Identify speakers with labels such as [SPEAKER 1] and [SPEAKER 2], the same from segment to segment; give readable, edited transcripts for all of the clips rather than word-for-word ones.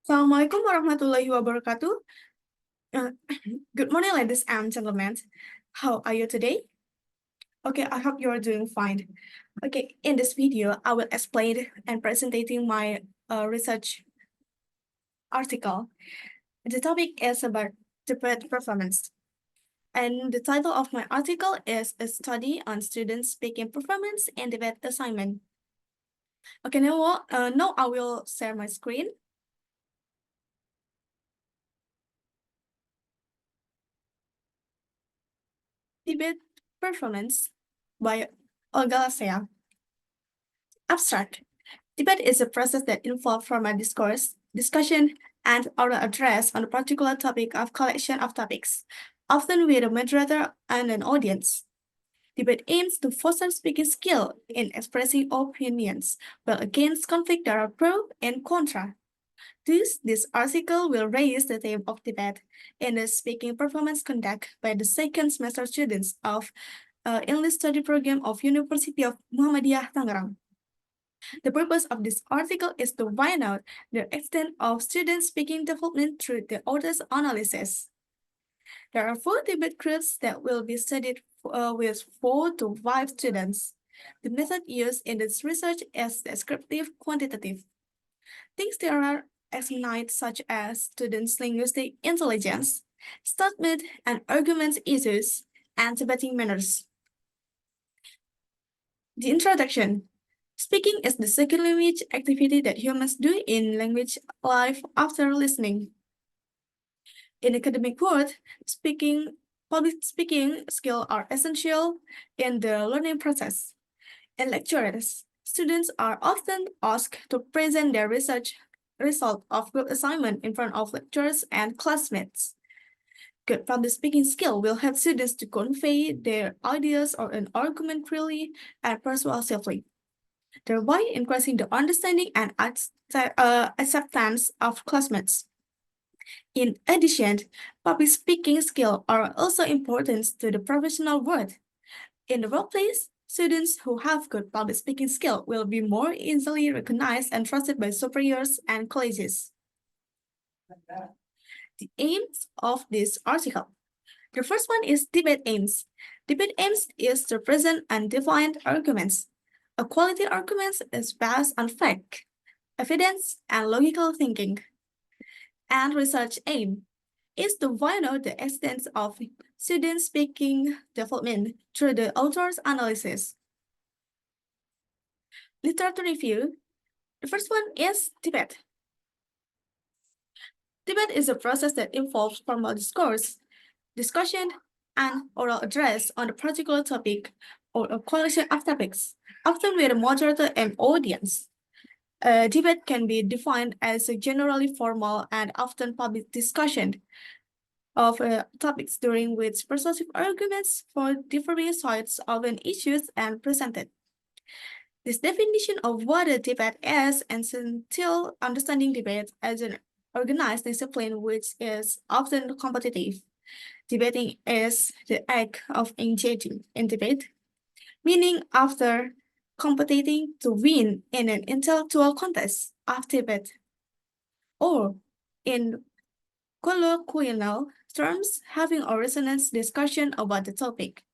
[SPEAKER 1] Assalamualaikum warahmatullahi wabarakatuh. Uh, Good morning, ladies and gentlemen. How are you today? Okay, I hope you are doing fine. Okay, in this video, I will explain and presenting my research article. The topic is about debate performance. And the title of my article is A Study on Student Speaking Performance and Debate Assignment. Okay, now I will share my screen. Debate Performance by Olga Lasea. Abstract. Debate is a process that involves formal discourse, discussion, and oral address on a particular topic of collection of topics, often with a moderator and an audience. Debate aims to foster speaking skill in expressing opinions, but against conflict there are pro and contra. Thus, this article will raise the theme of debate in the speaking performance conducted by the second semester students of English Study Program of University of Muhammadiyah Tangerang. The purpose of this article is to find out the extent of student speaking development through the author's analysis. There are 4 debate groups that will be studied with 4 to 5 students. The method used in this research is descriptive quantitative. Things there are examined such as students' linguistic intelligence, statement and argument issues, and debating manners. The introduction. Speaking is the second language activity that humans do in language life after listening. In academic world, public speaking skills are essential in the learning process. In lectures, students are often asked to present their research result of group assignment in front of lecturers and classmates. Good public speaking skill will help students to convey their ideas or an argument clearly and persuasively, thereby increasing the understanding and acceptance of classmates. In addition, public speaking skills are also important to the professional world. In the workplace, students who have good public speaking skill will be more easily recognized and trusted by superiors and colleagues. The aims of this article. The first one is debate aims. Debate aims is to present undefined arguments. A quality argument is based on fact, evidence, and logical thinking. And research aim is to find out the extent of student speaking development through the author's analysis. Literature review. The first one is debate. Debate is a process that involves formal discourse, discussion, and oral address on a particular topic or a collection of topics, often with a moderator and audience. A debate can be defined as a generally formal and often public discussion of topics during which persuasive arguments for differing sides of an issue are presented. This definition of what a debate is until understanding debate as an organized discipline which is often competitive. Debating is the act of engaging in debate, meaning after competing to win in an intellectual contest of debate, or in colloquial terms, having a resonance discussion about the topic.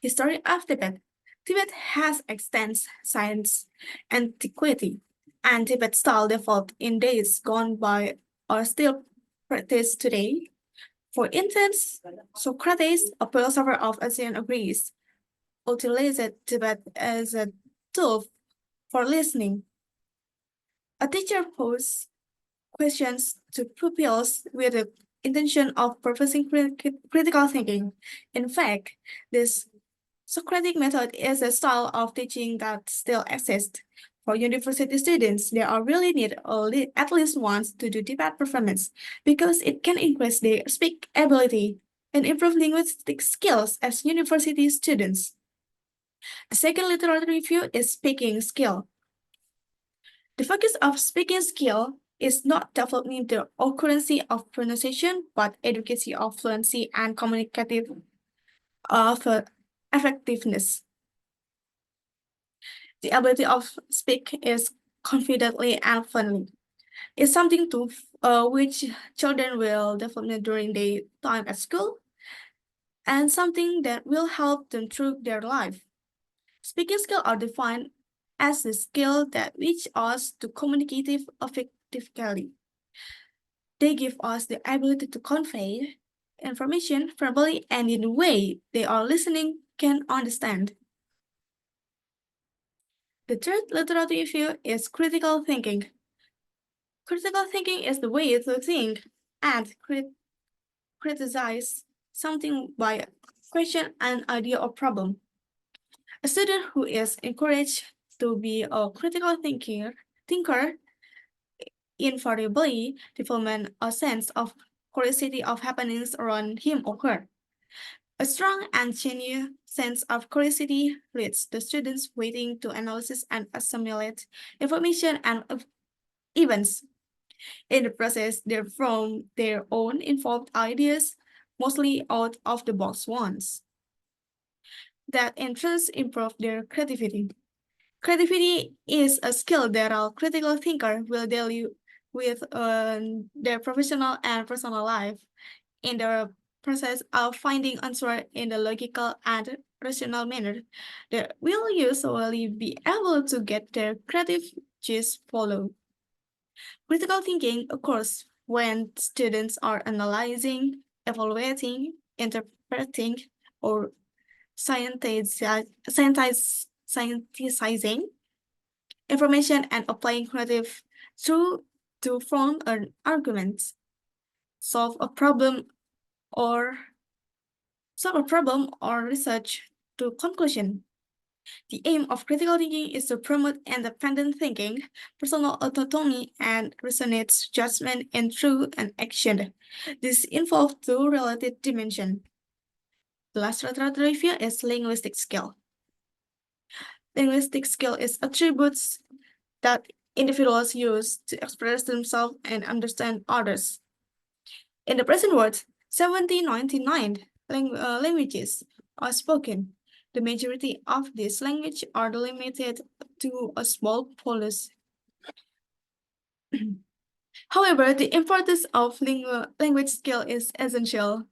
[SPEAKER 1] History of debate. Debate has extensive science, antiquity, and debate style developed in days gone by are still practiced today. For instance, Socrates, a philosopher of ancient Greece, utilized debate as a tool for listening. A teacher poses questions to pupils with the intention of professing critical thinking. In fact, this Socratic method is a style of teaching that still exists. For university students, they are really need at least once to do debate performance because it can increase their speak ability and improve linguistic skills as university students. The second literature review is speaking skill. The focus of speaking skill is not developing the accuracy of pronunciation, but education of fluency and communicative effectiveness. The ability of speak is confidently and fluently. is something to which children will develop during their time at school and something that will help them through their life. Speaking skills are defined as the skill that reach us to communicate effectively. They give us the ability to convey information verbally and in a way they are listening can understand. The third literary view is critical thinking. Critical thinking is the way to think and criticize something by question an idea or problem. A student who is encouraged to be a critical thinker invariably develop a sense of curiosity of happenings around him or her. A strong and genuine sense of curiosity leads the students waiting to analyze and assimilate information and events. In the process, they form their own informed ideas, mostly out of the box ones, that in turn improve their creativity. Creativity is a skill that a critical thinker will deal with their professional and personal life in the process of finding answer in a logical and rational manner. They will usually be able to get their creative juice followed. Critical thinking occurs when students are analyzing, evaluating, interpreting, or scientizing information and applying creative through to form an argument, solve a problem or research to conclusion. The aim of critical thinking is to promote independent thinking, personal autonomy, and resonate judgment in truth and action. This involves two related dimensions. The last literary review is linguistic skill. Linguistic skill is attributes that individuals use to express themselves and understand others. In the present world, 1799 languages are spoken. The majority of these languages are limited to a small polis. However, the importance of language skill is essential,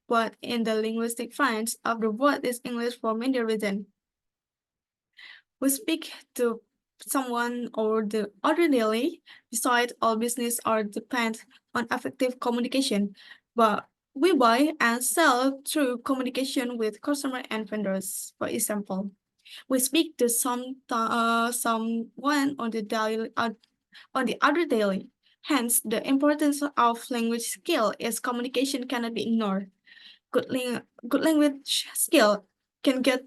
[SPEAKER 1] but in the linguistic front of the word is English for many reasons. We speak to someone or the other daily, besides all business are depend on effective communication, but we buy and sell through communication with customer and vendors. For example, we speak to someone on the daily on the other daily. Hence, the importance of language skill is communication cannot be ignored. Good language skill can get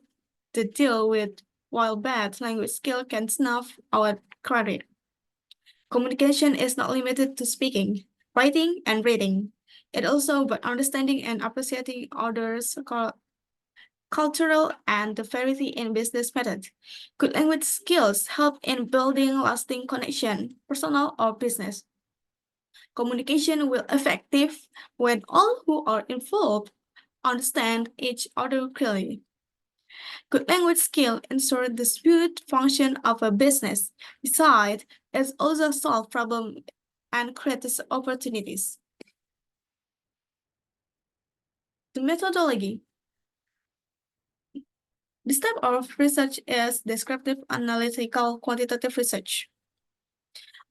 [SPEAKER 1] to deal with, while bad language skill can snuff out credit. Communication is not limited to speaking, writing, and reading. It also about understanding and appreciating others' cultural and the variety in business methods. Good language skills help in building lasting connection, personal or business. Communication will effective when all who are involved understand each other clearly. Good language skill ensure the smooth function of a business. Besides, it also solve problems and creates opportunities. The methodology. This type of research is descriptive analytical quantitative research.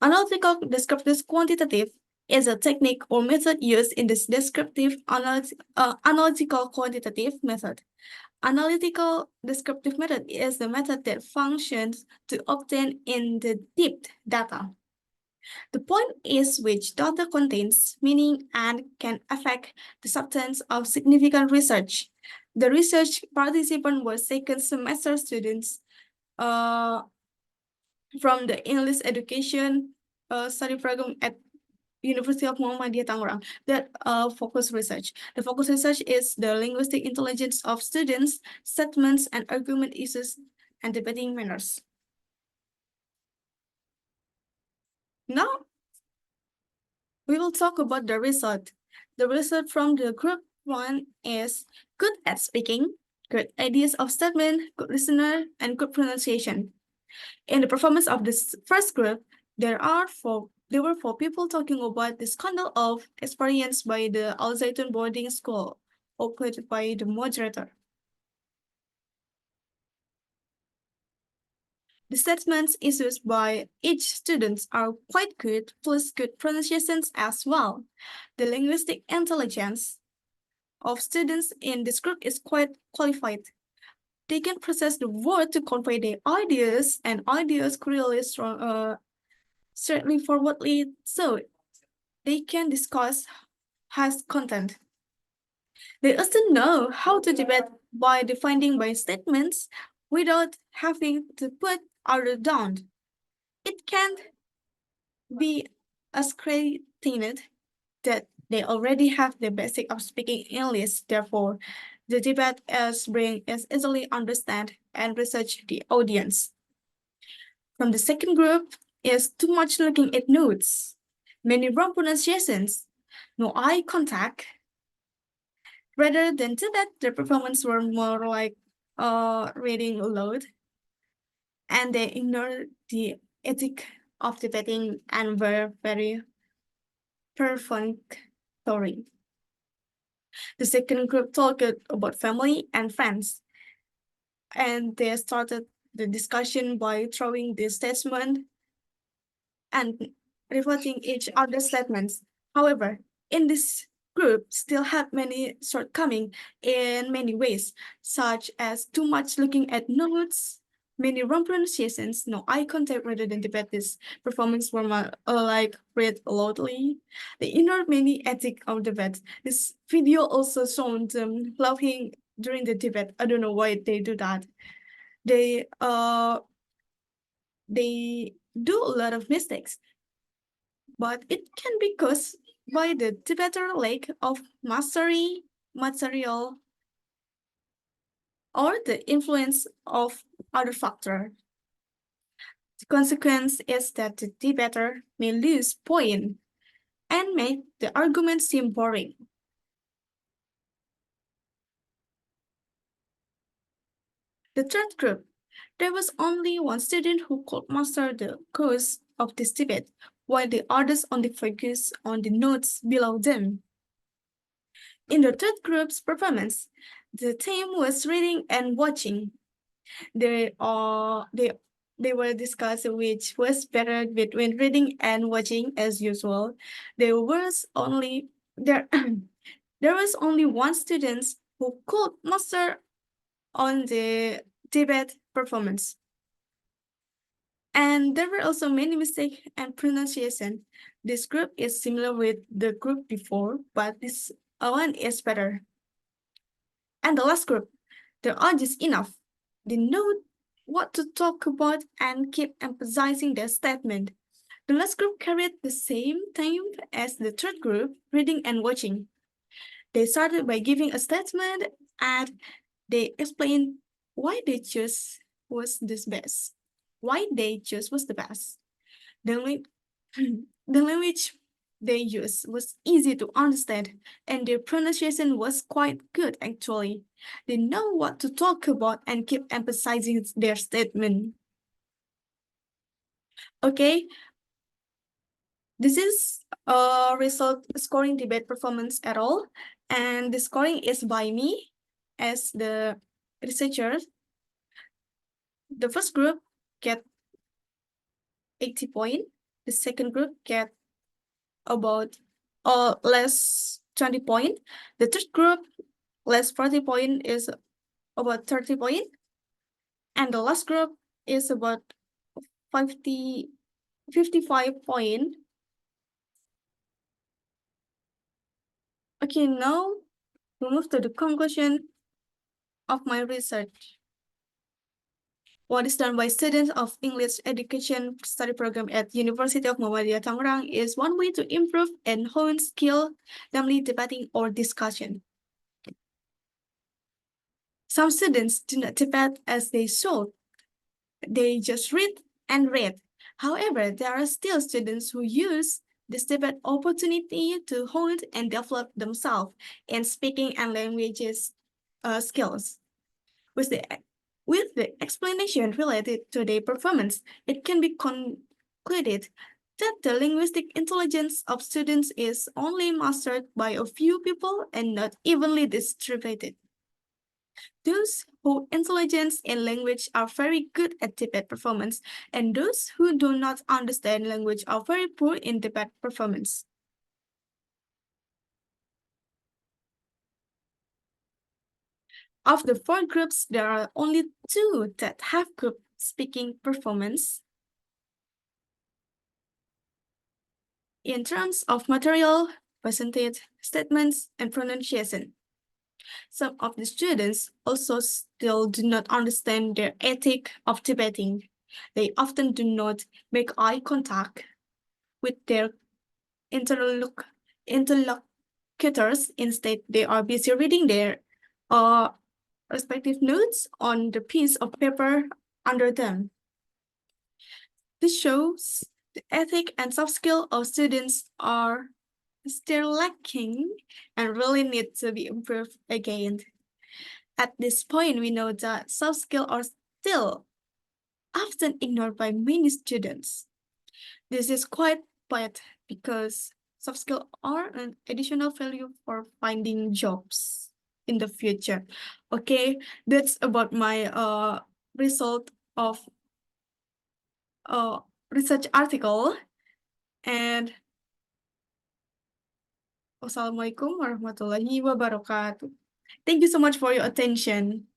[SPEAKER 1] Analytical descriptive quantitative is a technique or method used in this descriptive analytical quantitative method. Analytical descriptive method is the method that functions to obtain in the depth data. The point is which data contains meaning and can affect the substance of significant research. The research participants were second semester students from the English education study program at University of Muhammadiyah Tangerang that focus research. The focus research is the linguistic intelligence of students, statements and argument issues, and debating manners. Now, we will talk about the result. The result from the group 1 is good at speaking, good ideas of statement, good listener, and good pronunciation. In the performance of this first group, there are There were 4 people talking about the scandal of experienced by the Al Zaitun boarding school, operated by the moderator. The statements issued by each student are quite good, plus good pronunciations as well. The linguistic intelligence of students in this group is quite qualified. They can process the word to convey their ideas, and ideas clearly strong, certainly forwardly, so they can discuss has content. They also know how to debate by defining by statements without having to put other down. It can be ascertained that they already have the basic of speaking English. Therefore, the debate is easily understand and research the audience. From the second group is too much looking at notes, many wrong pronunciations, no eye contact. Rather than debate, the performance were more like reading aloud, and they ignored the ethic of debating and were very perfunctory. The second group talked about family and friends, and they started the discussion by throwing the statement and refuting each other's statements. However, in this group still have many shortcomings in many ways, such as too much looking at notes, many wrong pronunciations, no eye contact rather than debate this performance were like read loudly. They ignored many ethic of debate. This video also shown them laughing during the debate. I don't know why they do that. They they do a lot of mistakes, but it can be caused by the debater lack of mastery, material, or the influence of other factor. The consequence is that the debater may lose point and make the argument seem boring. The third group, there was only one student who could master the course of this debate, while the others only focused on the notes below them. In the third group's performance, the theme was reading and watching. They are they were discussing which was better between reading and watching as usual. There was only there there was only one student who could master on the debate performance. And there were also many mistakes and pronunciation. This group is similar with the group before, but this one is better. And the last group, there are just enough. They know what to talk about and keep emphasizing their statement. The last group carried the same theme as the third group, reading and watching. They started by giving a statement and they explained why they chose was this best. Why they chose was the best. The language, the language they used was easy to understand, and their pronunciation was quite good actually. They know what to talk about and keep emphasizing their statement. Okay, this is a result scoring debate performance at all, and the scoring is by me as the researcher. The first group get 80 point, the second group get about less 20 point. The third group less 40 point is about 30 point. And the last group is about 55 point. Okay, now we move to the conclusion of my research. What is done by students of English education study program at University of Muhammadiyah Tangerang is one way to improve and hone skill, namely debating or discussion. Some students do not debate as they should. They just read and read. However, there are still students who use this debate opportunity to hone and develop themselves in speaking and languages skills. With the explanation related to their performance, it can be concluded that the linguistic intelligence of students is only mastered by a few people and not evenly distributed. Those who intelligence in language are very good at debate performance, and those who do not understand language are very poor in debate performance. Of the four groups, there are only two that have good speaking performance. In terms of material, percentage, statements, and pronunciation. Some of the students also still do not understand the ethic of debating. They often do not make eye contact with their interlocutors. Instead, they are busy reading their uh, respective notes on the piece of paper under them. This shows the ethic and soft skill of students are still lacking and really need to be improved again. At this point, we know that soft skills are still often ignored by many students. This is quite bad because soft skills are an additional value for finding jobs in the future. Okay, that's about my result of research article. And wassalamualaikum warahmatullahi wabarakatuh. Thank you so much for your attention.